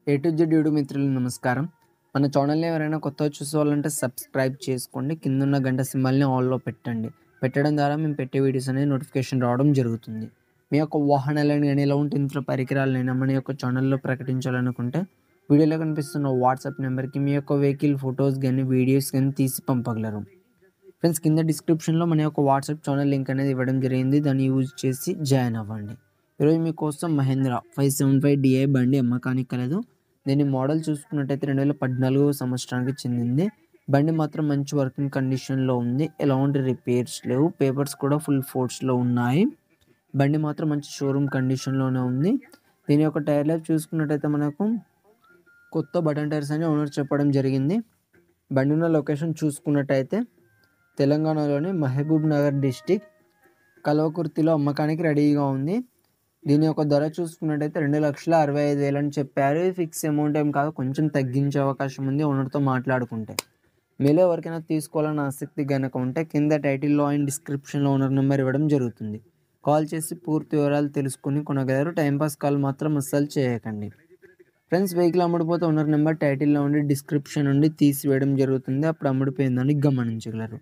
A to Z YouTube మిత్రులకు నమస్కారం. మన ఛానల్‌ని ఎవరైనా కొత్తగా చూసేవాళ్ళంటే సబ్స్క్రైబ్ చేసుకోండి. కిందున్న గంట సింబల్‌ని ఆల్‌లో పెట్టండి. పెట్టడం ద్వారా మేము పెట్టే వీడియోస్ అనేది నోటిఫికేషన్ రావడం జరుగుతుంది. మీ యొక్క వాహనాలను గాని, ఎలాంటి ఇతర పరికరాలనైనా మన యొక్క ఛానల్‌లో ప్రకటించాలనుకుంటే వీడియోలో కనిపిస్తున్న వాట్సాప్ నెంబర్‌కి మీ యొక్క వెహికల్ ఫోటోస్ గాని, వీడియోస్ గాని తీసి పంపగలరు. ఫ్రెండ్స్, కింద డిస్క్రిప్షన్‌లో మన యొక్క వాట్సాప్ ఛానల్ లింక్ అనేది ఇవ్వడం జరిగింది. దాన్ని యూజ్ చేసి జాయిన్ అవ్వండి. ఈరోజు మీకోసం మహేంద్ర 575 DI బండి అమ్మకానికి కలదు. దీని మోడల్ చూసుకున్నట్టయితే 2014 సంవత్సరానికి చెందింది. బండి మాత్రం మంచి వర్కింగ్ కండిషన్‌లో ఉంది. ఎలాంటి రిపేర్స్ లేవు. పేపర్స్ కూడా ఫుల్ ఫోర్స్‌లో ఉన్నాయి. బండి మాత్రం మంచి షోరూమ్ కండిషన్‌లోనే ఉంది. దీని యొక్క టైర్ లైఫ్ చూసుకున్నట్టయితే మనకు కొత్త బటన్ టైర్స్ అని ఓనర్ చెప్పడం జరిగింది. బండి ఉన్న లొకేషన్ చూసుకున్నట్టయితే తెలంగాణలోని మహబూబ్ నగర్ డిస్టిక్ కల్వకుర్తిలో అమ్మకానికి రెడీగా ఉంది. దీని యొక్క ధర చూసుకున్నట్టయితే 2,65,000 అని చెప్పారు. ఫిక్స్ అమౌంట్ ఏం కాదు, కొంచెం తగ్గించే అవకాశం ఉంది ఓనర్తో మాట్లాడుకుంటే. మీలో ఎవరికైనా తీసుకోవాలని ఆసక్తి కనుక ఉంటే కింద టైటిల్లో అండ్ డిస్క్రిప్షన్లో ఓనర్ నెంబర్ ఇవ్వడం జరుగుతుంది. కాల్ చేసి పూర్తి వివరాలు తెలుసుకుని కొనగలరు. టైంపాస్ కాల్ మాత్రం అస్సలు చేయకండి. ఫ్రెండ్స్, వెహికల్ అమ్ముడుపోతే ఓనర్ నెంబర్ టైటిల్లో ఉండి డిస్క్రిప్షన్ నుండి తీసివేయడం జరుగుతుంది. అప్పుడు అమ్ముడిపోయిందని గమనించగలరు.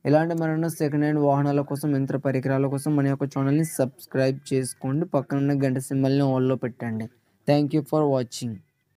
ఇలాంటి మరెన్నో సెకండ్ హ్యాండ్ వాహనాల కోసం, యంత్ర పరికరాల కోసం మన యొక్క ఛానల్ని సబ్స్క్రైబ్ చేసుకోండి. పక్కనున్న గంట సింబల్ని ఆన్లో పెట్టండి. Thank you for watching.